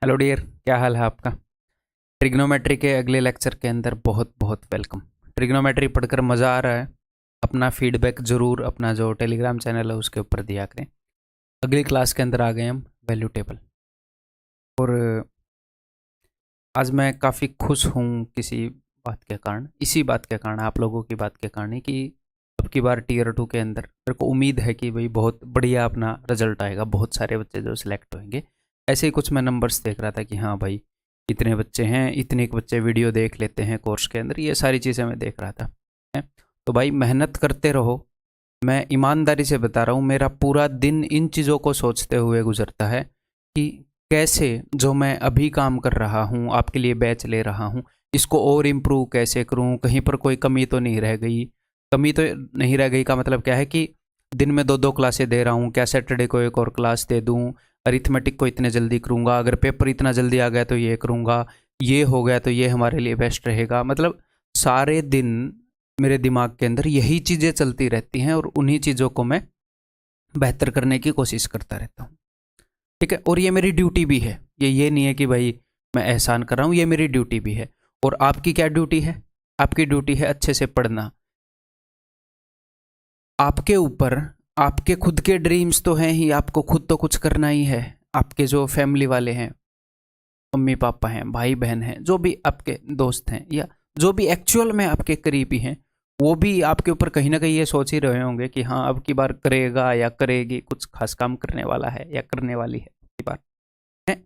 Hello dear, क्या हाल है आपका। ट्रिग्नोमेट्री के अगले लेक्चर के अंदर बहुत बहुत वेलकम। ट्रिग्नोमेट्री पढ़कर मज़ा आ रहा है? अपना फीडबैक ज़रूर अपना जो टेलीग्राम चैनल है उसके ऊपर दिया करें। अगली क्लास के अंदर आ गए हम वैल्यू टेबल। और आज मैं काफ़ी खुश हूँ किसी बात के कारण, इसी बात के कारण, आप लोगों की बात के कारण ही कि अब की बार टीयर 2 के अंदर मेरे को उम्मीद है कि भाई बहुत बढ़िया अपना रिजल्ट आएगा, बहुत सारे बच्चे जो सिलेक्ट होंगे। ऐसे ही कुछ मैं नंबर्स देख रहा था कि हाँ भाई इतने बच्चे हैं, इतने बच्चे वीडियो देख लेते हैं कोर्स के अंदर, ये सारी चीज़ें मैं देख रहा था है? तो भाई मेहनत करते रहो। मैं ईमानदारी से बता रहा हूँ, मेरा पूरा दिन इन चीज़ों को सोचते हुए गुजरता है कि कैसे जो मैं अभी काम कर रहा हूँ, आपके लिए बैच ले रहा हूँ, इसको और इम्प्रूव कैसे करूँ, कहीं पर कोई कमी तो नहीं रह गई। कमी तो नहीं रह गई का मतलब क्या है कि दिन में 2-2 क्लासें दे रहा हूँ, क्या सैटरडे को एक और क्लास दे दूँ, अरिथमेटिक को इतने जल्दी करूँगा, अगर पेपर इतना जल्दी आ गया तो ये करूँगा, ये हो गया तो ये हमारे लिए बेस्ट रहेगा। मतलब सारे दिन मेरे दिमाग के अंदर यही चीज़ें चलती रहती हैं और उन्हीं चीज़ों को मैं बेहतर करने की कोशिश करता रहता हूँ। ठीक है, और ये मेरी ड्यूटी भी है। ये नहीं है कि भाई मैं एहसान कर रहा हूँ, ये मेरी ड्यूटी भी है। और आपकी क्या ड्यूटी है? आपकी ड्यूटी है अच्छे से पढ़ना। आपके ऊपर आपके खुद के ड्रीम्स तो हैं ही, आपको खुद तो कुछ करना ही है। आपके जो फैमिली वाले हैं, मम्मी पापा हैं, भाई बहन हैं, जो भी आपके दोस्त हैं या जो भी एक्चुअल में आपके करीबी हैं, वो भी आपके ऊपर कहीं ना कहीं ये सोच ही रहे होंगे कि हाँ अब की बार करेगा या करेगी, कुछ खास काम करने वाला है या करने वाली है अब की बार है।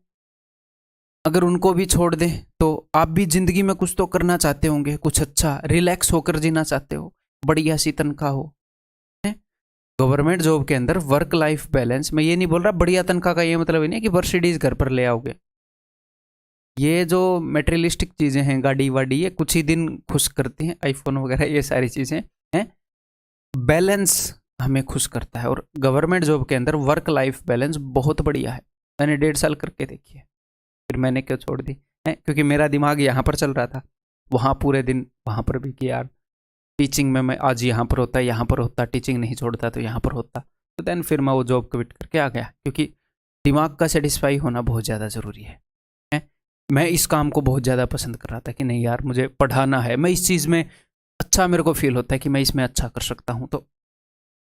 अगर उनको भी छोड़ दें तो आप भी जिंदगी में कुछ तो करना चाहते होंगे, कुछ अच्छा रिलैक्स होकर जीना चाहते हो, बढ़िया सी तनख्वाह हो। गवर्नमेंट जॉब के अंदर वर्क लाइफ बैलेंस, मैं ये नहीं बोल रहा बढ़िया तनख्वाह का ये मतलब ही नहीं कि मर्सिडीज घर पर ले आओगे। ये जो मेटेरियलिस्टिक चीज़ें हैं, गाड़ी वाड़ी, ये कुछ ही दिन खुश करती हैं, आईफोन वगैरह ये सारी चीज़ें हैं। बैलेंस हमें खुश करता है और गवर्नमेंट जॉब के अंदर वर्क लाइफ बैलेंस बहुत बढ़िया है। मैंने 1.5 साल करके देखी है, फिर मैंने क्यों छोड़ दी है? क्योंकि मेरा दिमाग यहाँ पर चल रहा था, वहाँ पूरे दिन वहाँ पर भी किया। टीचिंग में मैं आज यहाँ पर होता, यहाँ पर होता, टीचिंग नहीं छोड़ता तो यहाँ पर होता। तो देन फिर मैं वो जॉब क्विट करके आ गया, क्योंकि दिमाग का सेटिस्फाई होना बहुत ज़्यादा ज़रूरी है। मैं इस काम को बहुत ज़्यादा पसंद कर रहा था कि नहीं यार मुझे पढ़ाना है, मैं इस चीज़ में अच्छा, मेरे को फील होता है कि मैं इसमें अच्छा कर सकता हूँ। तो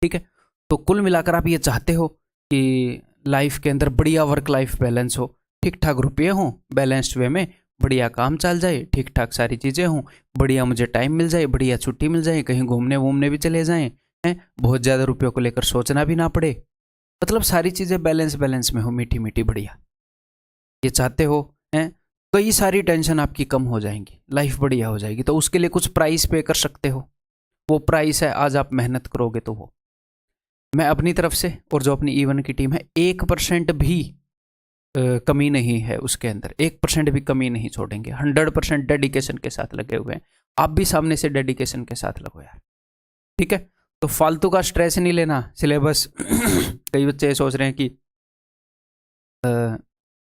ठीक है, तो कुल मिलाकर आप ये चाहते हो कि लाइफ के अंदर बढ़िया वर्क लाइफ बैलेंस हो, ठीक ठाक रुपये हों बैलेंस्ड वे में, बढ़िया काम चल जाए, ठीक ठाक सारी चीज़ें हों, बढ़िया मुझे टाइम मिल जाए, बढ़िया छुट्टी मिल जाए, कहीं घूमने वूमने भी चले जाएँ हैं, बहुत ज़्यादा रुपयों को लेकर सोचना भी ना पड़े। मतलब सारी चीज़ें बैलेंस बैलेंस में हो, मीठी मीठी बढ़िया, ये चाहते हो हैं। कई सारी टेंशन आपकी कम हो जाएंगी, लाइफ बढ़िया हो जाएगी। तो उसके लिए कुछ प्राइस पे कर सकते हो, वो प्राइस है आज आप मेहनत करोगे तो वो। मैं अपनी तरफ से और जो अपनी E1 की टीम है, 1% भी कमी नहीं है उसके अंदर, 1% भी कमी नहीं छोड़ेंगे। 100% डेडिकेशन के साथ लगे हुए हैं। आप भी सामने से डेडिकेशन के साथ लगो यार, ठीक है। तो फालतू का स्ट्रेस नहीं लेना सिलेबस कई बच्चे सोच रहे हैं कि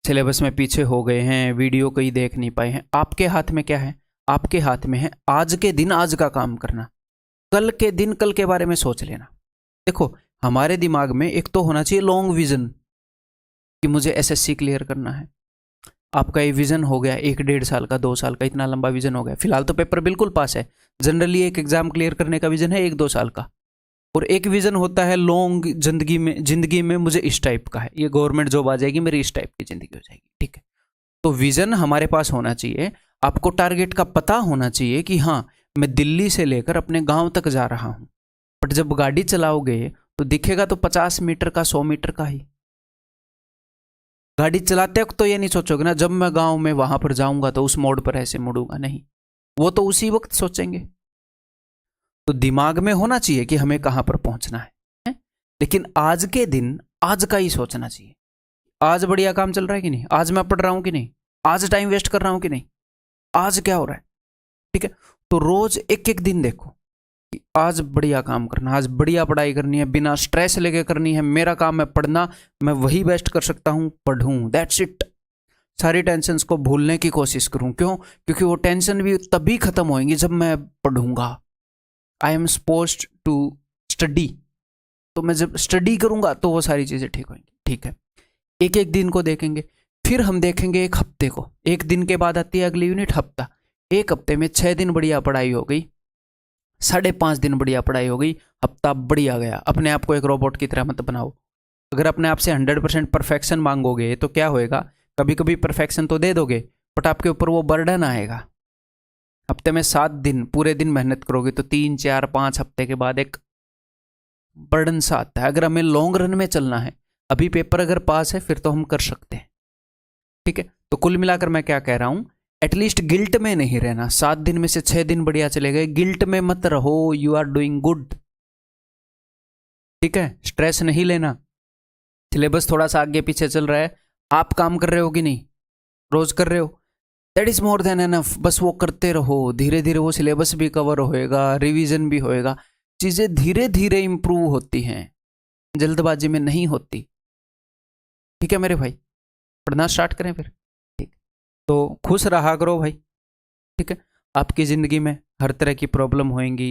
सिलेबस में पीछे हो गए हैं, वीडियो कहीं देख नहीं पाए हैं। आपके हाथ में क्या है? आपके हाथ में है आज के दिन आज का काम करना, कल के दिन कल के बारे में सोच लेना। देखो हमारे दिमाग में एक तो होना चाहिए लॉन्ग विजन कि मुझे SSC क्लियर करना है। आपका ये विजन हो गया 1-1.5 साल का, 2 साल का, इतना लंबा विजन हो गया। फिलहाल तो पेपर बिल्कुल पास है। जनरली एक एग्जाम क्लियर करने का विजन है 1-2 साल का, और एक विजन होता है लॉन्ग जिंदगी में मुझे इस टाइप का है, ये गवर्नमेंट जॉब आ जाएगी, मेरी इस टाइप की जिंदगी हो जाएगी, ठीक है। तो विजन हमारे पास होना चाहिए, आपको टारगेट का पता होना चाहिए कि हाँ मैं दिल्ली से लेकर अपने गांव तक जा रहा हूं। बट जब गाड़ी चलाओगे तो दिखेगा तो 50 मीटर का, 100 मीटर का ही। गाड़ी चलाते वक्त तो ये नहीं सोचोगे ना जब मैं गांव में वहां पर जाऊंगा तो उस मोड़ पर ऐसे मुड़ूंगा, नहीं, वो तो उसी वक्त सोचेंगे। तो दिमाग में होना चाहिए कि हमें कहां पर पहुंचना है? लेकिन आज के दिन आज का ही सोचना चाहिए। आज बढ़िया काम चल रहा है कि नहीं, आज मैं पढ़ रहा हूं कि नहीं, आज टाइम वेस्ट कर रहा हूं कि नहीं, आज क्या हो रहा है, ठीक है। तो रोज एक एक दिन देखो कि आज बढ़िया काम करना, आज बढ़िया पढ़ाई करनी है, बिना स्ट्रेस लेके करनी है। मेरा काम है पढ़ना, मैं वही बेस्ट कर सकता हूं, पढ़ूं, दैट्स इट। सारी टेंशन को भूलने की कोशिश करूं। क्यों? क्योंकि वो टेंशन भी तभी खत्म होंगी जब मैं पढ़ूंगा। I am supposed to study, तो मैं जब स्टडी करूंगा तो वो सारी चीजें ठीक होंगी, ठीक है। एक एक दिन को देखेंगे, फिर हम देखेंगे एक हफ्ते को, एक दिन के बाद आती है अगली यूनिट हफ्ता। एक हफ्ते में 6 दिन बढ़िया पढ़ाई हो गई, 5.5 दिन बढ़िया पढ़ाई हो गई, हफ्ता बढ़िया गया। अपने आप को एक रोबोट की तरह मत बनाओ। अगर अपने आप से 100% परफेक्शन मांगोगे तो क्या होएगा, कभी कभी परफेक्शन तो दे दोगे बट आपके ऊपर वो बर्डन आएगा। हफ्ते में 7 दिन पूरे दिन मेहनत करोगे तो 3, 4, 5 हफ्ते के बाद एक बर्डन सा आता है। अगर हमें लॉन्ग रन में चलना है, अभी पेपर अगर पास है फिर तो हम कर सकते हैं, ठीक है। तो कुल मिलाकर मैं क्या कह रहा हूं, एटलीस्ट गिल्ट में नहीं रहना। 7 दिन में से 6 दिन बढ़िया चले गए, गिल्ट में मत रहो, यू आर डूइंग गुड, ठीक है। स्ट्रेस नहीं लेना, सिलेबस थोड़ा सा आगे पीछे चल रहा है, आप काम कर रहे हो कि नहीं, रोज कर रहे हो, that is more than enough. बस वो करते रहो, धीरे धीरे वो सिलेबस भी कवर होएगा, रिवीजन भी होएगा, चीजें धीरे धीरे इंप्रूव होती हैं, जल्दबाजी में नहीं होती, ठीक है मेरे भाई। पढ़ना स्टार्ट करें फिर, ठीक। तो खुश रहा करो भाई, ठीक है। आपकी ज़िंदगी में हर तरह की प्रॉब्लम होएंगी,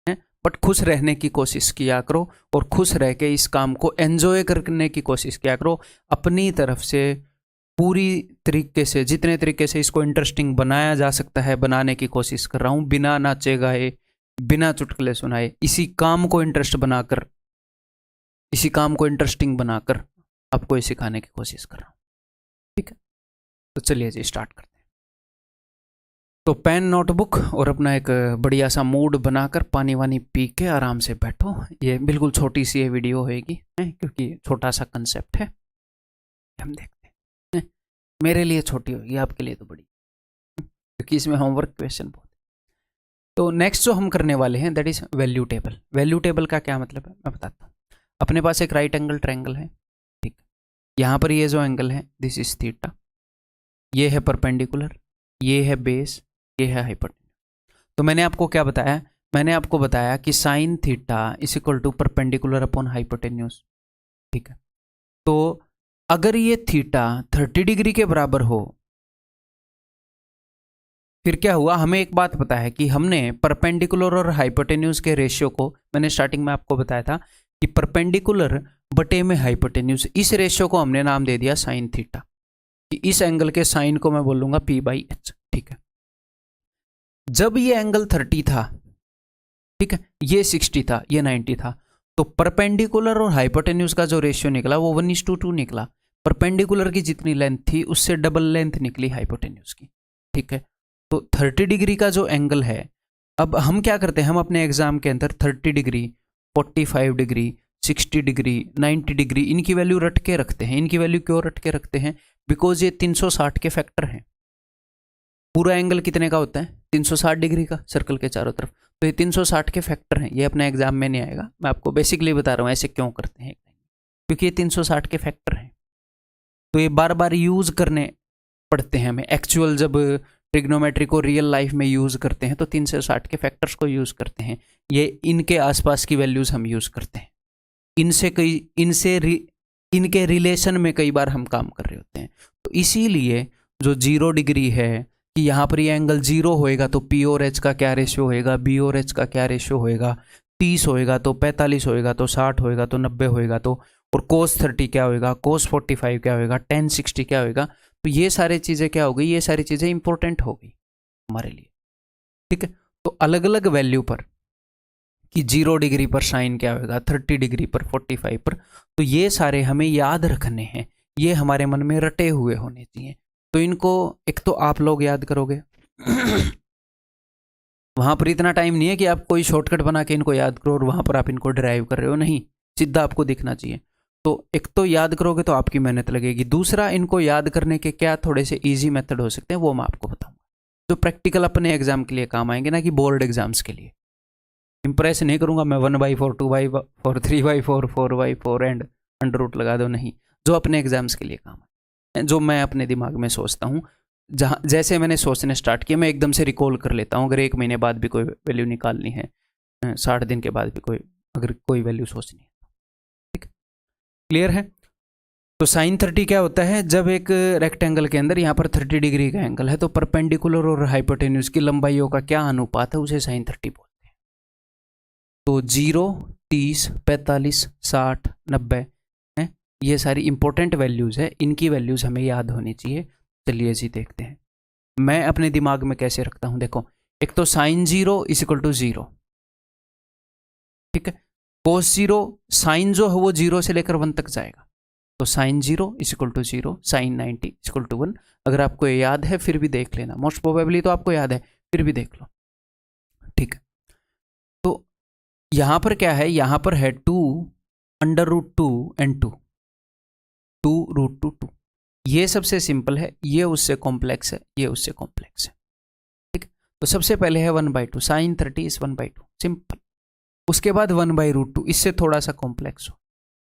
हैं, बट खुश रहने की कोशिश किया करो और खुश रह के इस काम को एंजॉय करने की कोशिश किया करो। अपनी तरफ से पूरी तरीके से, जितने तरीके से इसको इंटरेस्टिंग बनाया जा सकता है बनाने की कोशिश कर रहा हूँ, बिना नाचे गाए, बिना चुटकुले सुनाए, इसी काम को इंटरेस्ट बनाकर, इसी काम को इंटरेस्टिंग बनाकर आपको ये सिखाने की कोशिश कर रहा हूँ, ठीक है। तो चलिए जी स्टार्ट करते हैं। तो पेन नोटबुक और अपना एक बढ़िया सा मूड बनाकर पानी वानी पी के आराम से बैठो। ये बिल्कुल छोटी सी ये वीडियो होएगी, क्योंकि छोटा सा कंसेप्ट है, हम देखते हैं। मेरे लिए छोटी होगी, आपके लिए तो बड़ी, क्योंकि इसमें होमवर्क क्वेश्चन बहुत है। तो नेक्स्ट जो हम करने वाले हैं that is value table. Value table का क्या मतलब है मैं बताता हूँ। अपने पास एक राइट एंगल ट्रायंगल है, ठीक। यहाँ पर ये जो एंगल है दिस इज थीटा, ये है परपेंडिकुलर, ये है बेस, ये है हाइपोटेन्यूज। तो मैंने आपको क्या बताया, मैंने आपको बताया कि sine theta is equal to perpendicular upon hypotenuse, ठीक है। तो अगर ये थीटा 30 डिग्री के बराबर हो, फिर क्या हुआ, हमें एक बात पता है कि हमने परपेंडिकुलर और हाइपोटेन्यूज के रेशियो को, मैंने स्टार्टिंग में आपको बताया था कि परपेंडिकुलर बटे में हाइपोटेन्यूज, इस रेशियो को हमने नाम दे दिया साइन थीटा, कि इस एंगल के साइन को मैं बोलूंगा P/H, ठीक है। जब ये एंगल 30 था, ठीक है, ये 60 था, ये 90 था, तो परपेंडिकुलर और हाइपोटेन्यूज का जो रेशियो निकला वो 1:2 निकला। परपेंडिकुलर की जितनी लेंथ थी उससे डबल लेंथ निकली हाइपोटेन्यूज की, ठीक है। तो 30 डिग्री का जो एंगल है, अब हम क्या करते हैं, हम अपने एग्जाम के अंदर 30 डिग्री, 45 डिग्री, 60 डिग्री, 90 डिग्री, इनकी वैल्यू रट के रखते हैं। इनकी वैल्यू क्यों रट के रखते हैं, बिकॉज ये 360 के फैक्टर हैं। पूरा एंगल कितने का होता है, 360 डिग्री का, सर्कल के चारों तरफ, तो ये 360 के फैक्टर हैं। ये अपने एग्जाम में नहीं आएगा, मैं आपको बेसिकली बता रहा हूँ ऐसे क्यों करते हैं, क्योंकि ये 360 के फैक्टर हैं। तो ये बार बार यूज करने पड़ते हैं हमें, एक्चुअल जब ट्रिग्नोमेट्री को रियल लाइफ में यूज करते हैं तो 360 के फैक्टर्स को यूज करते हैं। ये इनके आसपास की वैल्यूज हम यूज करते हैं, इनके रिलेशन में कई बार हम काम कर रहे होते हैं। तो इसीलिए जो 0 डिग्री है, कि यहाँ पर ये एंगल 0 होएगा तो P और H का क्या रेशियो होएगा, B और H का क्या रेशियो होएगा, 30 होएगा तो 45 होएगा तो 60 होएगा तो 90 होएगा, तो और cos 30 क्या होएगा, cos 45 क्या होएगा, tan 60 क्या होएगा। तो ये सारी चीज़ें क्या हो गई, ये सारी चीज़ें इंपॉर्टेंट हो गई हमारे लिए, ठीक है। तो अलग अलग वैल्यू पर, कि 0 डिग्री पर साइन क्या होगा, 30 डिग्री पर, 45 पर, तो ये सारे हमें याद रखने हैं, ये हमारे मन में रटे हुए होने चाहिए। तो इनको एक तो आप लोग याद करोगे वहाँ पर इतना टाइम नहीं है कि आप कोई शॉर्टकट बना के इनको याद करो और वहाँ पर आप इनको ड्राइव कर रहे हो, नहीं, सीधा आपको दिखना चाहिए। तो एक तो याद करोगे तो आपकी मेहनत लगेगी, दूसरा इनको याद करने के क्या थोड़े से इजी मेथड हो सकते हैं वो मैं आपको बताऊंगा, जो प्रैक्टिकल अपने एग्जाम के लिए काम आएंगे, ना कि बोर्ड एग्जाम्स के लिए। इंप्रेस नहीं करूंगा मैं 1/4, 2/4, 3/4, 4/4 एंड अंडर रूट लगा दो, नहीं, जो अपने एग्जाम्स के लिए काम है, जो मैं अपने दिमाग में सोचता हूँ, जहाँ जैसे मैंने सोचने स्टार्ट किया मैं एकदम से रिकॉल कर लेता हूँ। अगर 1 महीने बाद भी कोई वैल्यू निकालनी है, 60 दिन के बाद भी कोई अगर कोई वैल्यू सोचनी है, ठीक, क्लियर है। तो साइन 30 क्या होता है, जब एक रेक्टेंगल के अंदर यहाँ पर 30 डिग्री का एंगल है तो परपेंडिकुलर और हाइपोटेन्यूज की लंबाइयों का क्या अनुपात है, उसे साइन 30 बोलते हैं। तो 0, 30, 45, 60, 90 ये सारी इंपॉर्टेंट वैल्यूज़ है, इनकी वैल्यूज़ हमें याद होनी चाहिए। चलिए जी देखते हैं मैं अपने दिमाग में कैसे रखता हूँ। देखो, एक तो साइन 0 इज इक्वल टू 0, ठीक है। कोस 0, साइन जो है वो 0 से लेकर 1 तक जाएगा, तो sine 0 is equal to 0, sine 90 is equal to 1। अगर आपको ये याद है फिर भी देख लेना, मोस्ट प्रोबेबली तो आपको याद है, फिर भी देख लो, ठीक है। तो यहां पर क्या है, यहां पर है 2 अंडर रूट 2 एंड 2 रूट 2 ये सबसे सिंपल है, ये उससे कॉम्प्लेक्स है, ये उससे कॉम्प्लेक्स है, ठीक है। तो सबसे पहले है 1/2, साइन 30 इज 1/2, सिंपल। उसके बाद 1/√2, इससे थोड़ा सा कॉम्प्लेक्स हो,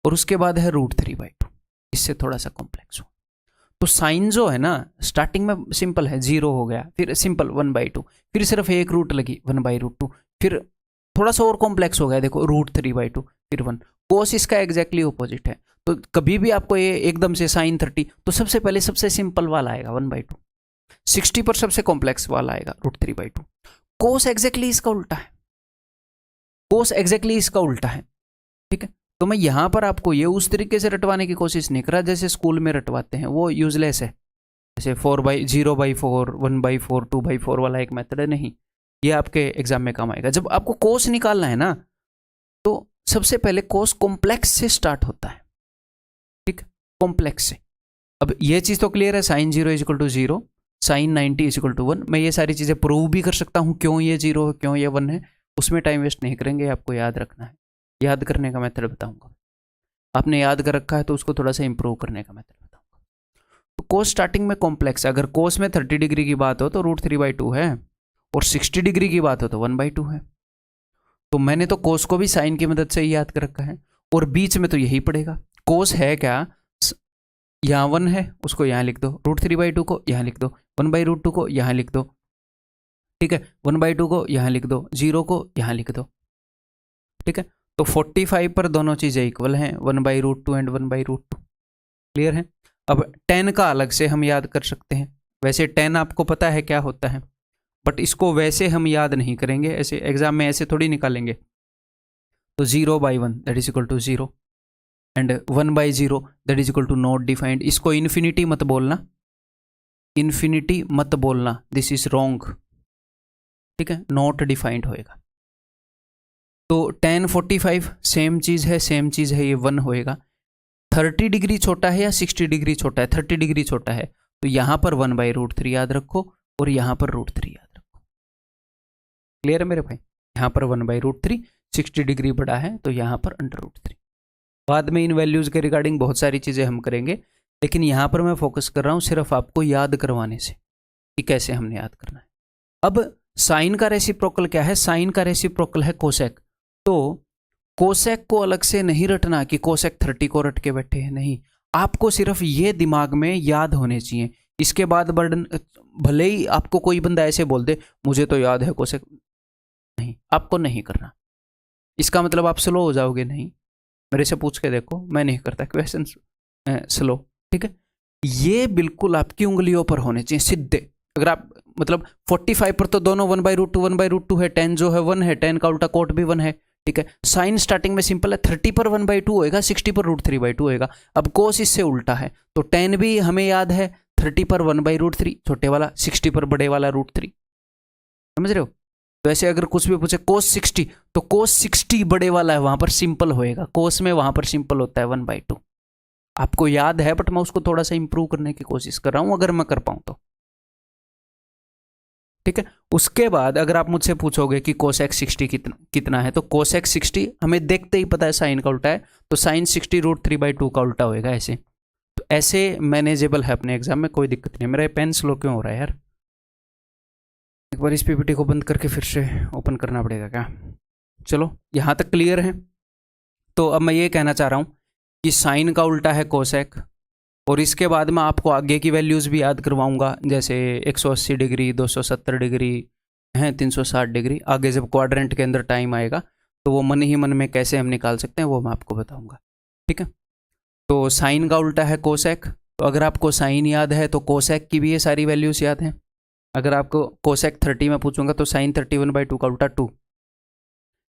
और उसके बाद है √3/2, इससे थोड़ा सा कॉम्प्लेक्स हो। तो साइन जो है ना, स्टार्टिंग में सिंपल है, 0 हो गया, फिर सिंपल 1/2, फिर सिर्फ एक रूट लगी 1/√2, फिर थोड़ा सा और कॉम्प्लेक्स हो गया, देखो √3/2, फिर 1। कोस इसका एग्जैक्टली ऑपोजिट है। तो कभी भी आपको ये एकदम से साइन 30, तो सबसे पहले सबसे सिंपल वाला आएगा 1/2, 60 पर सबसे कॉम्प्लेक्स वाला आएगा √3/2। कोस एग्जैक्टली इसका उल्टा है, कोस एग्जैक्टली इसका उल्टा है, ठीक है। तो मैं यहां पर आपको ये उस तरीके से रटवाने की कोशिश नहीं कर रहा जैसे स्कूल में रटवाते हैं, वो यूजलेस है। जैसे 0/4, 1/4, 2/4 वाला एक मेथड है, नहीं, ये आपके एग्जाम में काम आएगा। जब आपको कोस निकालना है ना, तो सबसे पहले कोस कॉम्प्लेक्स से स्टार्ट होता है, ठीक, कॉम्प्लेक्स से। अब ये चीज तो क्लियर है, sine 0 is equal to 0, sine 90 is equal to 1। मैं ये सारी चीजें प्रूव भी कर सकता हूं, क्यों ये 0 है, क्यों ये 1 है, उसमें टाइम वेस्ट नहीं करेंगे, आपको याद रखना है। याद करने का मेथड बताऊंगा, आपने याद कर रखा है तो उसको थोड़ा सा इंप्रूव करने का मेथड बताऊंगा। तो कोस स्टार्टिंग में कॉम्प्लेक्स है, अगर कोस में 30 डिग्री की बात हो तो √3/2 है, और 60 डिग्री की बात हो तो 1/2 है। तो मैंने तो कोस को भी साइन की मदद से ही याद कर रखा है, और बीच में तो यही पड़ेगा। कोस है क्या, यहाँ 1 है, उसको यहाँ लिख दो, √3/2 को यहाँ लिख दो, 1/√2 को यहाँ लिख दो, ठीक है, 1/2 को यहाँ लिख दो, 0 को यहाँ लिख दो, ठीक है। तो 45 पर दोनों चीजें इक्वल हैं, 1/√2 एंड 1/√2, क्लियर है। अब 10 का अलग से हम याद कर सकते हैं, वैसे 10 आपको पता है क्या होता है, बट इसको वैसे हम याद नहीं करेंगे, ऐसे एग्जाम में ऐसे थोड़ी निकालेंगे। तो 0/1 that is equal to 0, and 1/0 that is equal to not defined. इसको इन्फिनिटी मत बोलना, इन्फिनिटी मत बोलना, दिस इज रॉन्ग, ठीक है, नॉट डिफाइंड होएगा। तो 10, 45 सेम चीज़ है, सेम चीज़ है, ये 1 होएगा। 30 डिग्री छोटा है या 60 डिग्री छोटा है, 30 डिग्री छोटा है, तो यहाँ पर 1/√3 याद रखो, और यहाँ पर √3 याद रखो, क्लियर है मेरे भाई। यहाँ पर 1/√3, 60 डिग्री बड़ा है तो यहाँ पर √3। बाद में इन वैल्यूज़ के रिगार्डिंग बहुत सारी चीज़ें हम करेंगे, लेकिन यहाँ पर मैं फोकस कर रहा हूँ सिर्फ आपको याद करवाने से कि कैसे हमने याद करना है। अब साइन का रेसिप्रोकल क्या है, साइन का रेसिप्रोकल है कोसेक। तो कोसेक को अलग से नहीं रटना कि कोसेक 30 को रट के बैठे हैं, नहीं, आपको सिर्फ ये दिमाग में याद होने चाहिए। इसके बाद बर्डन, भले ही आपको कोई बंदा ऐसे बोल दे मुझे तो याद है कोसेक, नहीं, आपको नहीं करना। इसका मतलब आप स्लो हो जाओगे, नहीं, मेरे से पूछ के देखो, मैं नहीं करता क्वेश्चन स्लो, ठीक है। ये बिल्कुल आपकी उंगलियों पर होने चाहिए सीधे। अगर आप मतलब 45 पर तो दोनों 1/√2 1/√2 है, 10 जो है 1 है, 10 का उल्टा कोट भी 1 है, ठीक है। साइन स्टार्टिंग में सिंपल है, 30 पर 1/2 होएगा, 60 पर √3/2 होएगा। अब कोस इससे उल्टा है, तो 10 भी हमें याद है, 30 पर 1/√3 छोटे वाला, 60 पर बड़े वाला √3, समझ रहे हो। तो ऐसे अगर कुछ भी पूछे कोस 60, तो कोस 60 बड़े वाला है, वहां पर सिंपल होएगा, कोस में वहां पर सिंपल होता है 1/2। आपको याद है, बट मैं उसको थोड़ा सा इंप्रूव करने की कोशिश कर रहा हूं, अगर मैं कर पाऊं तो, ठीक है। उसके बाद अगर आप मुझसे पूछोगे कि कोसेक 60 कितना है, तो कोसेक 60 हमें देखते ही पता है साइन का उल्टा है, तो साइन 60 √3/2 का उल्टा होएगा, ऐसे। तो ऐसे मैनेजेबल है अपने एग्जाम में, कोई दिक्कत नहीं। मेरा पेन स्लो क्यों हो रहा है यार, एक बार इस पीपीटी को बंद करके फिर से ओपन करना पड़ेगा क्या। चलो यहाँ तक क्लियर है। तो अब मैं ये कहना चाह रहा हूँ कि साइन का उल्टा है कोसेक, और इसके बाद मैं आपको आगे की वैल्यूज़ भी याद करवाऊंगा, जैसे 180 डिग्री, 270 डिग्री हैं, 360 डिग्री। आगे जब क्वाड्रेंट के अंदर टाइम आएगा तो वो मन ही मन में कैसे हम निकाल सकते हैं वो मैं आपको बताऊंगा, ठीक है। तो साइन का उल्टा है कोसेक, तो अगर आपको साइन याद है तो कोसेक की भी ये सारी वैल्यूज़ याद हैं। अगर आपको कोसेक 30 में पूछूंगा तो साइन 31/2 का उल्टा 2।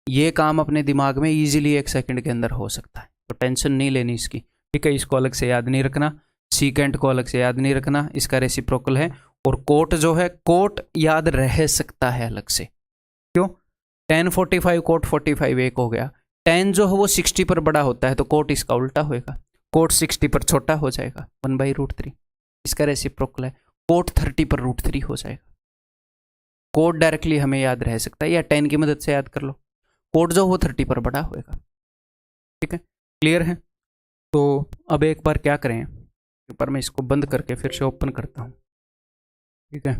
ये काम अपने दिमाग में ईजिली 1 सेकेंड के अंदर हो सकता है, तो टेंशन नहीं लेनी इसकी। ठीक है, इसको अलग से याद नहीं रखना, सीकेंट को अलग से याद नहीं रखना, इसका रेसिप्रोकल है। और कोट जो है, कोट याद रह सकता है अलग से, क्यों? tan 45 कोट 45 एक हो गया। tan जो है वो 60 पर बड़ा होता है, तो कोट इसका उल्टा होएगा, कोट 60 पर छोटा हो जाएगा, 1/√3, इसका रेसिप्रोकल है। कोट 30 पर √3 हो जाएगा। कोट डायरेक्टली हमें याद रह सकता है, या tan की मदद से याद कर लो। कोट जो वो 30 पर बड़ा होएगा। ठीक है, क्लियर है? तो अब एक बार क्या करें, एक बार मैं इसको बंद करके फिर से ओपन करता हूँ। ठीक है,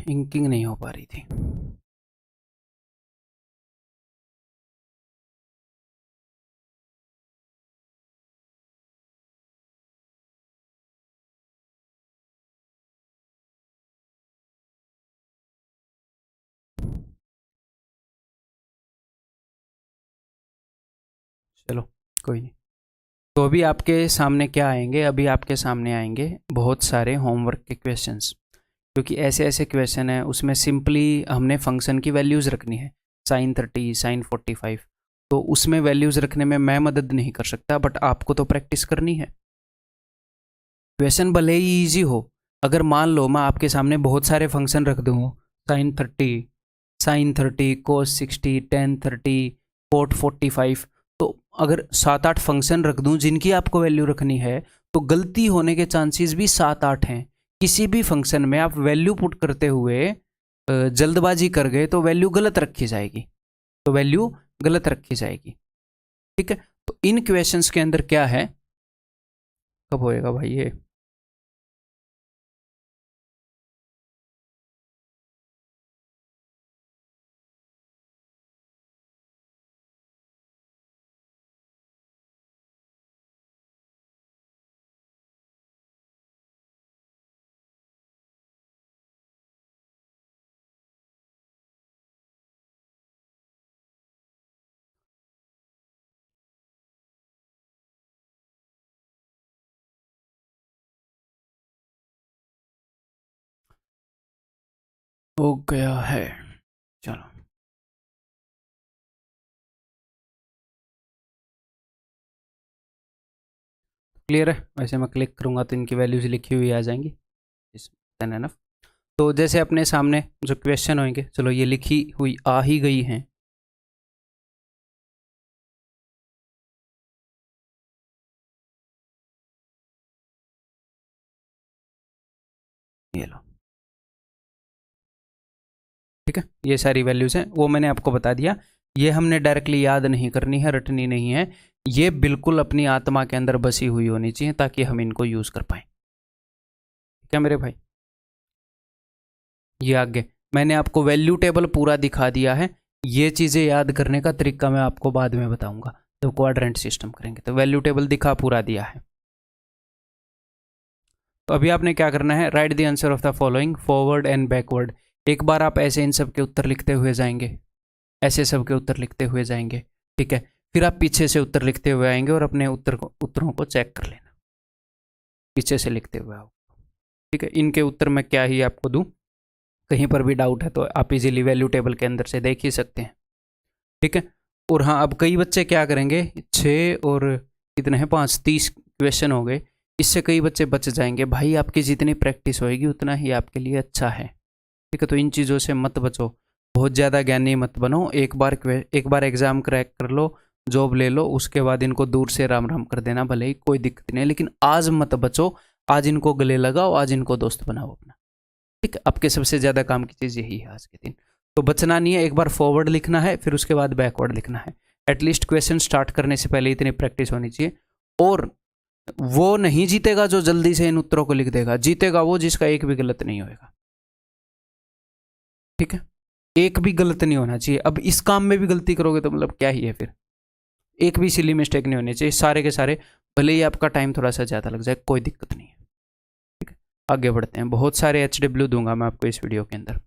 इंकिंग नहीं हो पा रही थी। चलो कोई नहीं। तो अभी आपके सामने क्या आएंगे, अभी आपके सामने आएंगे बहुत सारे होमवर्क के क्वेश्चंस, क्योंकि ऐसे ऐसे क्वेश्चन है उसमें सिंपली हमने फंक्शन की वैल्यूज़ रखनी है, sin 30 sin 45, तो उसमें वैल्यूज़ रखने में मैं मदद नहीं कर सकता, बट आपको तो प्रैक्टिस करनी है। क्वेश्चन भले ही ईजी हो, अगर मान लो मैं आपके सामने बहुत सारे फंक्शन रख दूँ, sin 30 cos 60 tan 30 cot 45, तो अगर 7-8 फंक्शन रख दूं जिनकी आपको वैल्यू रखनी है, तो गलती होने के चांसेस भी 7-8 हैं। किसी भी फंक्शन में आप वैल्यू पुट करते हुए जल्दबाजी कर गए तो वैल्यू गलत रखी जाएगी, तो वैल्यू गलत रखी जाएगी। ठीक है, तो इन क्वेश्चंस के अंदर क्या है, कब होएगा भाई ये? हो गया है, चलो क्लियर है। वैसे मैं क्लिक करूंगा तो इनकी वैल्यूज लिखी हुई आ जाएंगी, एनफ। तो जैसे अपने सामने जो क्वेश्चन होंगे, चलो ये लिखी हुई आ ही गई हैं। ये लो, ठीक है, ये सारी वैल्यूज हैं, वो मैंने आपको बता दिया। ये हमने डायरेक्टली याद नहीं करनी है, रटनी नहीं है, ये बिल्कुल अपनी आत्मा के अंदर बसी हुई होनी चाहिए ताकि हम इनको यूज कर पाए। ठीक है मेरे भाई, ये आगे मैंने आपको वैल्यू टेबल पूरा दिखा दिया है। ये चीज़ें याद करने का तरीका मैं आपको बाद में बताऊंगा, तो क्वाड्रेंट सिस्टम करेंगे। तो वैल्यू टेबल दिखा पूरा दिया है। तो अभी आपने क्या करना है, right the answer of the following forward and backward. एक बार आप ऐसे इन सब के उत्तर लिखते हुए जाएंगे, ऐसे सब के उत्तर लिखते हुए जाएंगे। ठीक है, फिर आप पीछे से उत्तर लिखते हुए आएंगे और अपने उत्तरों को चेक कर लेना, पीछे से लिखते हुए आओ। ठीक है, इनके उत्तर मैं क्या ही आपको दूं, कहीं पर भी डाउट है तो आप इजीली वैल्यू टेबल के अंदर से देख ही सकते हैं। ठीक है, और हाँ, अब कई बच्चे क्या करेंगे, 6 और कितने हैं 5, 30 क्वेश्चन हो गए, इससे कई बच्चे बच जाएंगे। भाई आपकी जितनी प्रैक्टिस होएगी उतना ही आपके लिए अच्छा है। ठीक है, तो इन चीज़ों से मत बचो, बहुत ज़्यादा ज्ञानी मत बनो। एक बार एग्ज़ाम क्रैक कर लो, जॉब ले लो, उसके बाद इनको दूर से राम राम कर देना, भले ही कोई दिक्कत नहीं है, लेकिन आज मत बचो, आज इनको गले लगाओ, आज इनको दोस्त बनाओ अपना। ठीक है, आपके सबसे ज़्यादा काम की चीज़ यही है आज के दिन। तो बचना नहीं है, एक बार फॉरवर्ड लिखना है, फिर उसके बाद बैकवर्ड लिखना है। एटलीस्ट क्वेश्चन स्टार्ट करने से पहले इतनी प्रैक्टिस होनी चाहिए। और वो नहीं जीतेगा जो जल्दी से इन उत्तरों को लिख देगा, जीतेगा वो जिसका एक भी गलत नहीं होएगा। ठीक है, एक भी गलत नहीं होना चाहिए। अब इस काम में भी गलती करोगे तो मतलब क्या ही है फिर, एक भी सिली मिस्टेक नहीं होनी चाहिए, सारे के सारे, भले ही आपका टाइम थोड़ा सा ज़्यादा लग जाए, कोई दिक्कत नहीं है। ठीक है, आगे बढ़ते हैं। बहुत सारे HW दूंगा मैं आपको इस वीडियो के अंदर।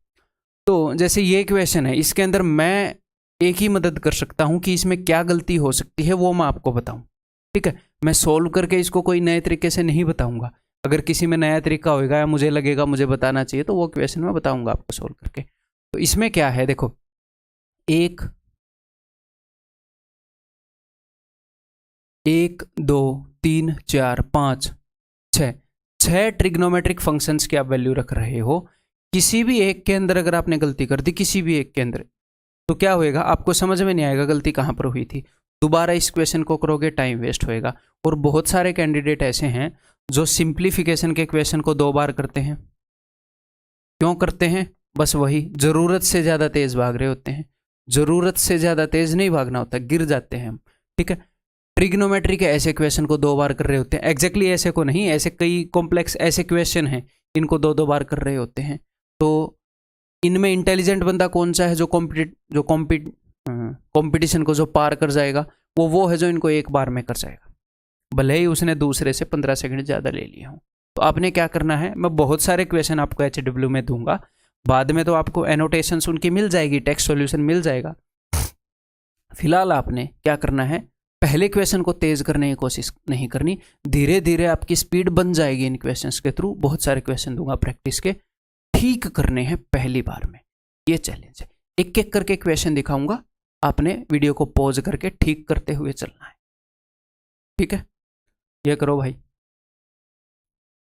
तो जैसे ये क्वेश्चन है, इसके अंदर मैं एक ही मदद कर सकता हूं कि इसमें क्या गलती हो सकती है वो मैं आपको बताऊं। ठीक है, मैं सोल्व करके इसको कोई नए तरीके से नहीं बताऊंगा। अगर किसी में नया तरीका होगा या मुझे लगेगा मुझे बताना चाहिए तो वो क्वेश्चन मैं बताऊंगा आपको सोल्व करके। तो इसमें क्या है देखो, 1 1 2 3 4 5 6 ट्रिग्नोमेट्रिक फंक्शंस की आप वैल्यू रख रहे हो। किसी भी एक के अंदर अगर आपने गलती कर दी, किसी भी एक के अंदर, तो क्या होएगा, आपको समझ में नहीं आएगा गलती कहाँ पर हुई थी। दोबारा इस क्वेश्चन को करोगे, टाइम वेस्ट होएगा। और बहुत सारे कैंडिडेट ऐसे हैं जो सिंप्लीफिकेशन के क्वेश्चन को 2 बार करते हैं। क्यों करते हैं? बस वही, जरूरत से ज़्यादा तेज भाग रहे होते हैं। जरूरत से ज़्यादा तेज नहीं भागना होता, गिर जाते हैं हम, ठीक है। ट्रिग्नोमेट्री के ऐसे क्वेश्चन को 2 बार कर रहे होते हैं, एग्जैक्टली ऐसे को नहीं, ऐसे कई कॉम्प्लेक्स ऐसे क्वेश्चन हैं इनको 2-2 बार कर रहे होते हैं। तो इनमें इंटेलिजेंट बंदा कौन सा है, जो कंपटीशन को जो पार कर जाएगा, वो है जो इनको 1 बार में कर जाएगा, भले ही उसने दूसरे से 15 सेकंड ज़्यादा ले लिए हों। तो आपने क्या करना है, मैं बहुत सारे क्वेश्चन आपको HW में दूंगा, बाद में तो आपको एनोटेशंस उनकी मिल जाएगी, टेक्स्ट सॉल्यूशन मिल जाएगा। फिलहाल आपने क्या करना है, पहले क्वेश्चन को तेज करने की कोशिश नहीं करनी, धीरे धीरे आपकी स्पीड बन जाएगी इन क्वेश्चंस के थ्रू। बहुत सारे क्वेश्चन दूंगा प्रैक्टिस के, ठीक करने हैं पहली बार में, ये चैलेंज है। एक एक करके क्वेश्चन दिखाऊंगा, आपने वीडियो को पॉज करके ठीक करते हुए चलना है, ठीक है। ये करो भाई,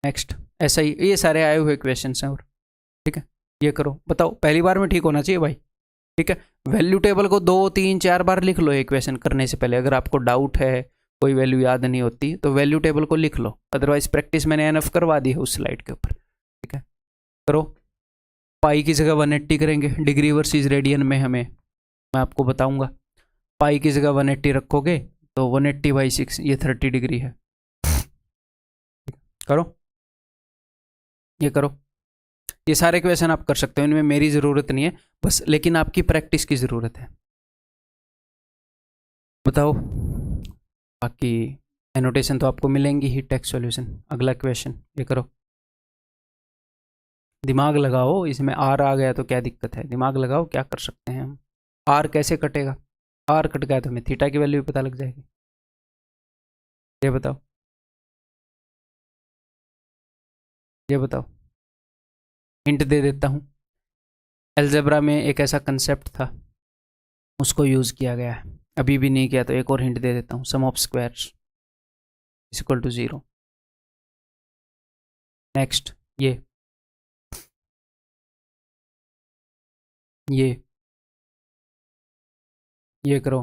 नेक्स्ट। ऐसा ही ये सारे आए हुए क्वेश्चन हैं, और ठीक है, ये करो, बताओ पहली बार में ठीक होना चाहिए भाई, ठीक है। वैल्यू टेबल को 2 3 4 बार लिख लो ये क्वेश्चन करने से पहले। अगर आपको डाउट है, कोई वैल्यू याद नहीं होती, तो वैल्यू टेबल को लिख लो, अदरवाइज प्रैक्टिस मैंने एनफ करवा दी है उस स्लाइड के ऊपर, ठीक है। करो, पाई की जगह 180 करेंगे, डिग्री वर्सेस रेडियन में हमें, मैं आपको बताऊंगा। पाई की जगह 180 रखोगे तो 180/6, ये 30 डिग्री है। करो, ये करो, ये सारे क्वेश्चन आप कर सकते हो, इनमें मेरी ज़रूरत नहीं है बस, लेकिन आपकी प्रैक्टिस की ज़रूरत है। बताओ, बाकी एनोटेशन तो आपको मिलेंगी ही, टेक्स्ट सॉल्यूशन। अगला क्वेश्चन, ये करो, दिमाग लगाओ, इसमें आर आ गया तो क्या दिक्कत है, दिमाग लगाओ, क्या कर सकते हैं हम। आर कैसे कटेगा, आर कट गया तो हमें थीटा की वैल्यू भी पता लग जाएगी। ये बताओ, ये बताओ, हिंट दे देता हूँ। अलजेब्रा में एक ऐसा कंसेप्ट था, उसको यूज़ किया गया है, अभी भी नहीं किया तो एक और हिंट दे देता हूँ। Sum of squares is equal to 0। Next, ये करो,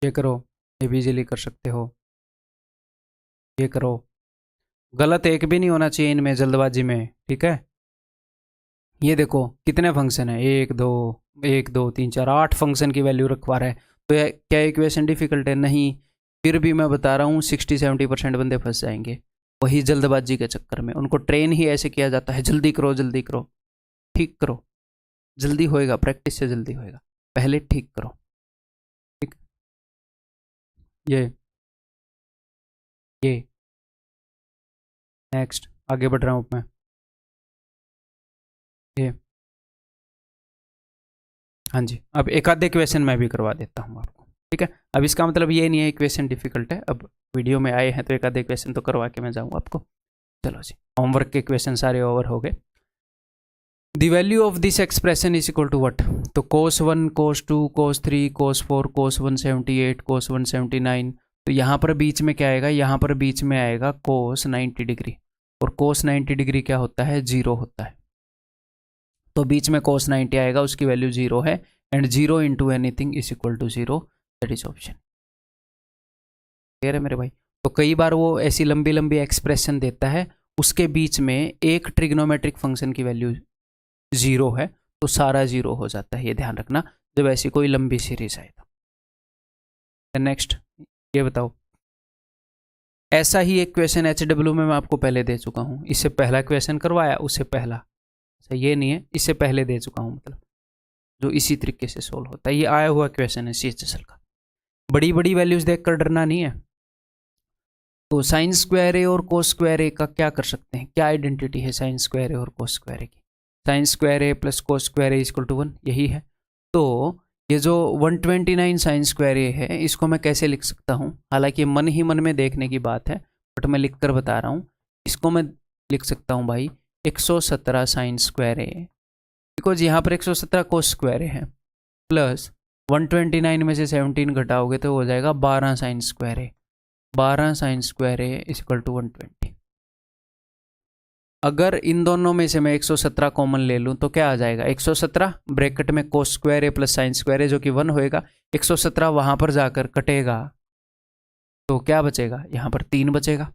ये करो, ये भी इजीली कर सकते हो। ये करो, गलत एक भी नहीं होना चाहिए इनमें जल्दबाजी में, ठीक है। ये देखो कितने फंक्शन है, 1 2 1 2 3 4 8 फंक्शन की वैल्यू रखवा रहा है। तो क्या इक्वेशन डिफिकल्ट है? नहीं, फिर भी मैं बता रहा हूँ 60-70% बंदे फंस जाएंगे वही जल्दबाजी के चक्कर में। उनको ट्रेन ही ऐसे किया जाता है, जल्दी करो जल्दी करो, ठीक करो, जल्दी होएगा, प्रैक्टिस से जल्दी होएगा, पहले ठीक करो, ठीक। ये नेक्स्ट, आगे बढ़ रहा हूँ मैं। ये हाँ जी, अब एक आधे क्वेश्चन मैं भी करवा देता हूँ आपको, ठीक है। अब इसका मतलब ये नहीं है क्वेश्चन डिफिकल्ट है, अब वीडियो में आए हैं तो एक आधे क्वेश्चन तो करवा के मैं जाऊँ आपको। चलो जी, होमवर्क के क्वेश्चन सारे ओवर हो गए। The value of this expression is equal to what? तो cos 1 cos 2 cos 3 cos 4 cos 178 cos 179, तो यहाँ पर बीच में क्या आएगा? यहाँ पर बीच में आएगा cos 90 डिग्री, और cos 90 डिग्री क्या होता है? 0 होता है। तो बीच में cos 90 आएगा, उसकी वैल्यू 0 है, and 0 into anything is equal to 0, that is option. Clear है मेरे भाई? तो कई बार वो ऐसी लंबी लंबी एक्सप्रेशन देता है, उसके बीच में एक ट्रिग्नोमेट्रिक फंक्शन की वैल्यू 0 है, तो सारा 0 हो जाता है, ये ध्यान रखना जब ऐसी कोई लंबी सीरीज आए तो। नेक्स्ट, ये बताओ, ऐसा ही एक क्वेश्चन HW में मैं आपको पहले दे चुका हूँ, इससे पहला क्वेश्चन करवाया, उससे पहला, ये नहीं है, इससे पहले दे चुका हूँ, मतलब जो इसी तरीके से सोल्व होता है। ये आया हुआ क्वेश्चन है CHSL का। बड़ी बड़ी वैल्यूज देखकर डरना नहीं है। तो साइन स्क्वायर ए और कोस स्क्वायर ए का क्या कर सकते हैं? क्या आइडेंटिटी है साइन स्क्वायर ए और कोस स्क्वायर ए की? Sine square A plus cos square A equal to 1, यही है। तो ये जो 129 साइन स्क्वायर ए है, इसको मैं कैसे लिख सकता हूँ? हालांकि मन ही मन में देखने की बात है, बट मैं लिख कर बता रहा हूँ। इसको मैं लिख सकता हूँ भाई, 117 साइन स्क्वायर ए, बिकॉज यहाँ पर 117 कोस स्क्वायर ए है, प्लस 129 में से 17 घटाओगे तो हो जाएगा 12 sine square A. 12 sine square A is equal to 120। अगर इन दोनों में से मैं 117 कॉमन ले लूँ तो क्या आ जाएगा, 117 ब्रैकेट में कोस square A plus sine square ए जो कि 1 होएगा, 117 वहाँ पर जाकर कटेगा तो क्या बचेगा, यहाँ पर 3 बचेगा।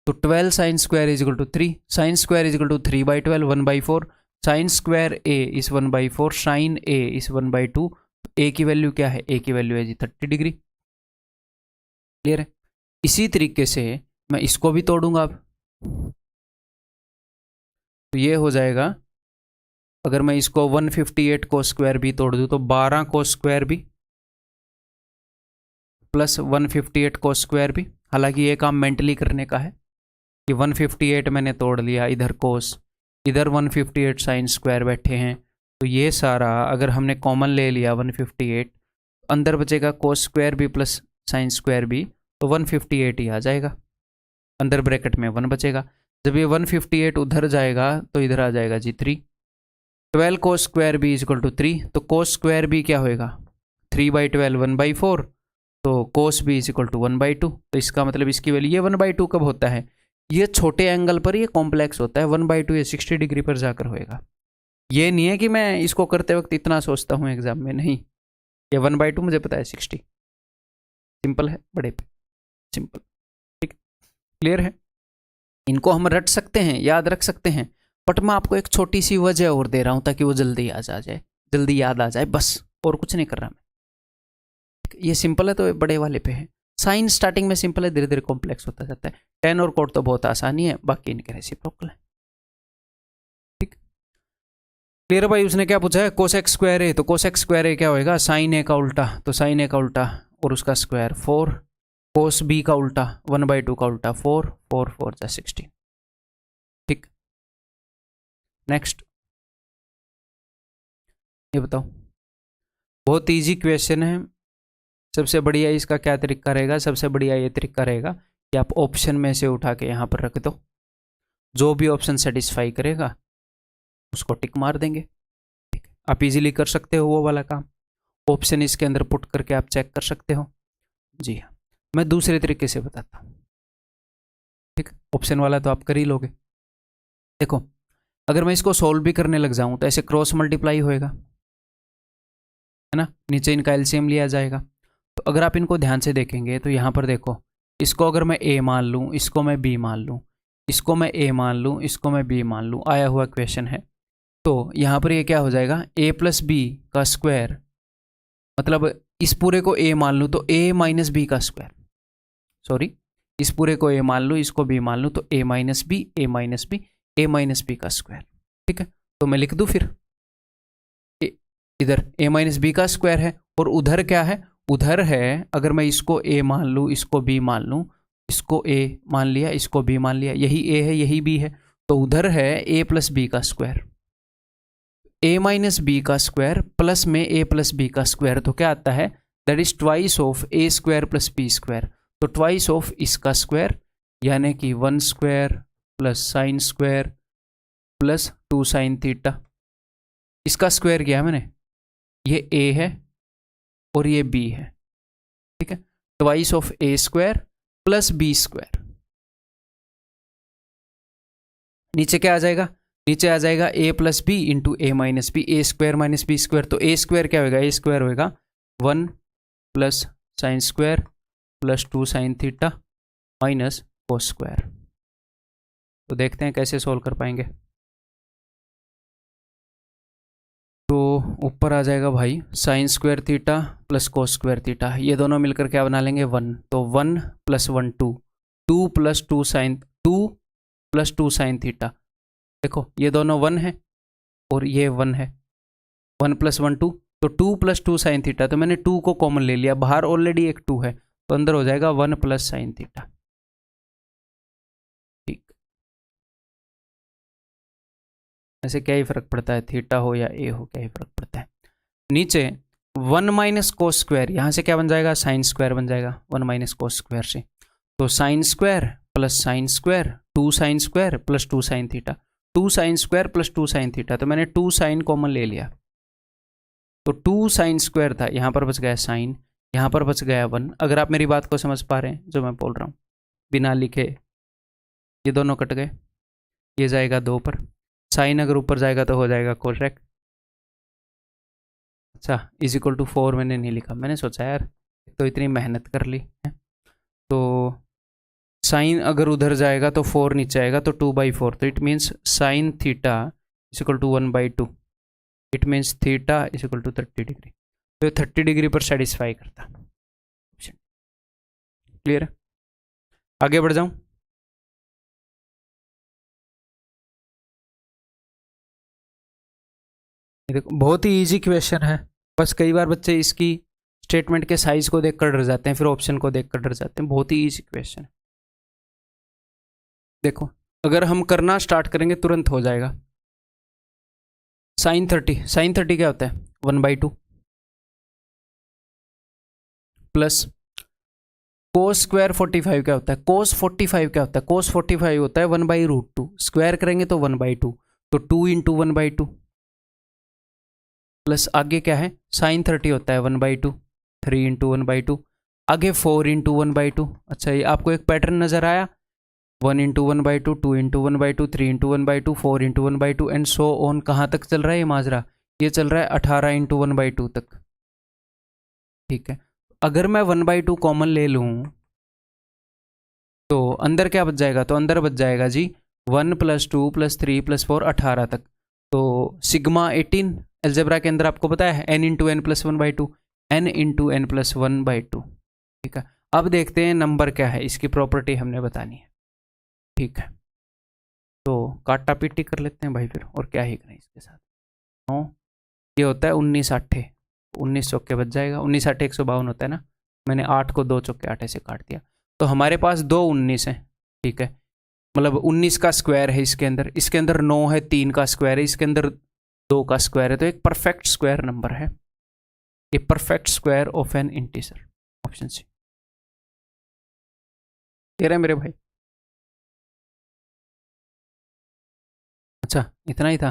तो 12 sine square is equal to 3, sine square is equal to 3/12, 1/4, sine square A is 1/4, sine A is 1/2। A की वैल्यू क्या है, ए की वैल्यू है जी 30 डिग्री। क्लियर है। इसी तरीके से मैं इसको भी तोड़ूंगा अब, तो ये हो जाएगा, अगर मैं इसको 158 कोस स्क्वायर भी तोड़ दूं तो 12 कोस स्क्वायर भी प्लस 158 कोस स्क्वायर भी। हालांकि ये काम मेंटली करने का है कि 158 मैंने तोड़ लिया, इधर कोस, इधर 158 साइन स्क्वायर बैठे हैं, तो ये सारा अगर हमने कॉमन ले लिया 158, अंदर बचेगा कोस स्क्वायर भी प्लस साइन स्क्वायर भी, तो 158 ही आ जाएगा, अंदर ब्रैकेट में 1 बचेगा। जब ये 158 उधर जाएगा तो इधर आ जाएगा जी 3। 12 cos square B is equal to 3, तो कोस स्क्वायर बी क्या होएगा, 3/12 1/4, तो cos B is equal to 1/2। तो इसका मतलब इसकी वैल्यू, ये 1/2 कब होता है, ये छोटे एंगल पर ये कॉम्प्लेक्स होता है, 1/2 ये 60 डिग्री पर जाकर होएगा। ये नहीं है कि मैं इसको करते वक्त इतना सोचता हूँ एग्जाम में, नहीं, ये 1/2 मुझे पता है 60, सिंपल है, बड़े पे सिंपल। ठीक, क्लियर है। इनको हम रट सकते हैं, याद रख सकते हैं, बट मैं आपको एक छोटी सी वजह और दे रहा हूं ताकि वो जल्दी याद आ जाए, जल्दी याद आ जाए, बस, और कुछ नहीं कर रहा मैं। ये सिंपल है तो बड़े वाले पे है, साइन स्टार्टिंग में सिंपल है, धीरे धीरे कॉम्प्लेक्स होता जाता है। टेन और कोट तो बहुत आसानी है, बाकी इनके रेसिप्रोकल है। ठीक, क्लियर भाई। उसने क्या पूछा है, कोसेक स्क्वायर है, तो कोसेक स्क्वायर है क्या होएगा, साइन ए का उल्टा, तो साइन ए का उल्टा और उसका स्क्वायर 4, कोस बी का उल्टा 1/2 का उल्टा 4, 4 4 जा 16। ठीक, नेक्स्ट ये बताओ, बहुत इजी क्वेश्चन है। सबसे बढ़िया इसका क्या तरीका रहेगा, सबसे बढ़िया ये तरीका रहेगा कि आप ऑप्शन में से उठा के यहाँ पर रख दो, जो भी ऑप्शन सेटिस्फाई करेगा उसको टिक मार देंगे। ठीक, आप इजीली कर सकते हो वो वाला काम, ऑप्शन इसके अंदर पुट करके आप चेक कर सकते हो। जी हाँ, मैं दूसरे तरीके से बताता हूँ। ठीक, ऑप्शन वाला तो आप कर ही लोगे। देखो, अगर मैं इसको सोल्व भी करने लग जाऊं तो ऐसे क्रॉस मल्टीप्लाई होएगा, है ना, नीचे इनका एलसीएम लिया जाएगा। तो अगर आप इनको ध्यान से देखेंगे तो यहाँ पर देखो, इसको अगर मैं ए मान लूँ, इसको मैं बी मान लूँ, इसको मैं ए मान लूँ, इसको मैं बी मान लूँ, आया हुआ क्वेश्चन है। तो यहाँ पर ये क्या हो जाएगा, ए प्लस बी का स्क्वायर, मतलब इस पूरे को ए मान लूँ तो ए माइनस बी का स्क्वायर, सॉरी, इस पूरे को ए मान लूँ, इसको बी मान लूँ तो ए माइनस बी, ए माइनस बी, ए माइनस बी का स्क्वायर। ठीक है, तो मैं लिख दूँ फिर, इधर ए माइनस बी का स्क्वायर है और उधर क्या है, उधर है, अगर मैं इसको ए मान लूँ, इसको बी मान लूँ, इसको ए मान लिया, इसको बी मान लिया, यही ए है यही बी है, तो उधर है ए प्लस बी का स्क्वायर, ए माइनस बी का स्क्वायर प्लस में ए प्लस बी का स्क्वायर, तो क्या आता है, that is twice of A square plus B square, तो ट्वाइस ऑफ इसका स्क्वायर, यानी कि 1 square plus sine square plus 2 sine theta. इसका स्क्वायर किया है मैंने, ये ए है और ये बी है। ठीक है, twice of A square plus B square, नीचे क्या आ जाएगा, नीचे आ जाएगा A plus B into A minus B, A square minus B square, तो ए स्क्वायर क्या होगा, ए स्क्वायर होगा 1 plus sine square plus 2 sine theta minus cos square. तो देखते हैं कैसे सोल्व कर पाएंगे। तो ऊपर आ जाएगा भाई sine square theta plus cos square theta, ये दोनों मिलकर क्या बना लेंगे 1, तो 1 plus 1 2, 2 plus 2 sine 2 plus 2 sine theta. देखो ये दोनों 1 है और ये 1 है, 1 प्लस 1 2, तो 2 प्लस 2 साइन थीटा, तो मैंने 2 को कॉमन ले लिया, बाहर ऑलरेडी एक 2 है, तो अंदर हो जाएगा 1 प्लस साइन थीटा। ठीक, ऐसे क्या ही फर्क पड़ता है, थीटा हो या ए हो, क्या ही फर्क पड़ता है। नीचे 1 माइनस कोस स्क्वायर, यहाँ से क्या बन जाएगा, साइन स्क्वायर बन जाएगा 1 माइनस कोस स्क्वायर से, तो sign square plus sine square 2 sign square plus 2 sine theta, 2 sign square plus 2 sine theta, तो मैंने 2 साइन कॉमन ले लिया, तो 2 साइन स्क्वायर था, यहाँ पर बच गया साइन, यहाँ पर बच गया 1। अगर आप मेरी बात को समझ पा रहे हैं जो मैं बोल रहा हूँ, बिना लिखे ये दोनों कट गए, ये जाएगा 2 पर, साइन अगर ऊपर जाएगा तो हो जाएगा कोसेक। अच्छा, इज इक्वल टू 4 मैंने नहीं लिखा, मैंने सोचा यार तो इतनी मेहनत कर ली है, तो साइन अगर उधर जाएगा तो 4 नीचे आएगा, तो 2/4, तो it means sine theta is equal to 1/2, it means theta is equal to 30 degree, तो 30 डिग्री पर सेटिस्फाई करता। क्लियर है? आगे बढ़ जाऊं? देखो बहुत ही इजी क्वेश्चन है, बस कई बार बच्चे इसकी स्टेटमेंट के साइज को देखकर डर जाते हैं, फिर ऑप्शन को देखकर डर जाते हैं। बहुत ही इजी क्वेश्चन है। देखो अगर हम करना स्टार्ट करेंगे तुरंत हो जाएगा। साइन 30 क्या होता है? 1/2 प्लस कोस स्क्वायर 45 क्या होता है? कोस 45 क्या होता है? कोस 45 होता है 1/√2, स्क्वायर करेंगे तो 1/2, तो 2 इंटू 1/2 प्लस आगे क्या है? साइन 30 होता है 1/2, 3 इंटू 1/2, आगे 4 इंटू 1/2। अच्छा, ये आपको एक पैटर्न नजर आया? 1 into 1/2, 2 into 1/2, 3 into 1/2, 4 into 1/2 and so on. कहाँ तक चल रहा है ये माजरा? ये चल रहा है 18 इंटू 1/2 तक। ठीक है, अगर मैं 1/2 कॉमन ले लूँ तो अंदर क्या बच जाएगा? तो अंदर बच जाएगा जी 1 + 2 + 3 + 4 18 तक, तो सिग्मा 18 अलजेब्रा के अंदर आपको पता है n into N plus 1/2, n into N plus 1/2। ठीक है, अब देखते हैं नंबर क्या है, इसकी प्रॉपर्टी हमने बतानी है। ठीक है, तो काटा पीटी कर लेते हैं भाई फिर, और क्या ही करें इसके साथ। 9 ये होता है 19 8, 19 चौके बच जाएगा, 19 8 152 होता है ना, मैंने 8 को 2 चौके 8 से काट दिया, तो हमारे पास 2 19 है। ठीक है, मतलब 19 का स्क्वायर है इसके अंदर 9 है, 3 का स्क्वायर है इसके अंदर, 2 का स्क्वायर है, तो एक परफेक्ट स्क्वायर नंबर है, a perfect square of an integer. Option C. कह रहे हैं मेरे भाई? अच्छा, इतना ही था।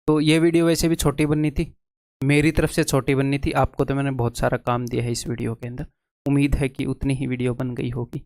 तो ये वीडियो वैसे भी छोटी बननी थी, मेरी तरफ से छोटी बननी थी, आपको तो मैंने बहुत सारा काम दिया है इस वीडियो के अंदर, उम्मीद है कि उतनी ही वीडियो बन गई होगी।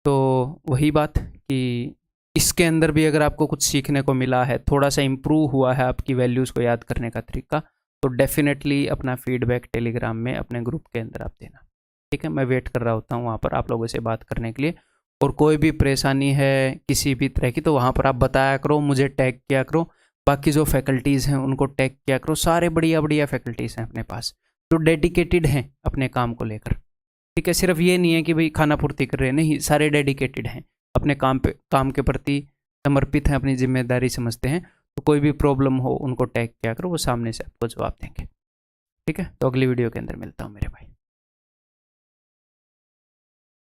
तो वही बात कि इसके अंदर भी अगर आपको कुछ सीखने को मिला है, थोड़ा सा इम्प्रूव हुआ है आपकी वैल्यूज़ को याद करने का तरीका, तो डेफिनेटली अपना फीडबैक टेलीग्राम में अपने ग्रुप के अंदर आप देना। ठीक है, मैं वेट कर रहा होता हूँ वहाँ पर आप लोगों से बात करने के लिए, और कोई भी परेशानी है किसी भी तरह की तो वहाँ पर आप बताया करो, मुझे टैग किया करो, बाकी जो फैकल्टीज़ हैं उनको टैग किया करो, सारे बढ़िया बढ़िया फैकल्टीज़ हैं अपने पास जो डेडिकेटेड हैं अपने काम को लेकर। ठीक है, सिर्फ ये नहीं है कि भाई खाना पूर्ति कर रहे हैं, नहीं, सारे डेडिकेटेड हैं अपने काम के प्रति समर्पित हैं, अपनी जिम्मेदारी समझते हैं, तो कोई भी प्रॉब्लम हो उनको टैग किया करो, वो सामने से आपको जवाब देंगे। ठीक है, तो अगली वीडियो के अंदर मिलता हूँ मेरे भाई।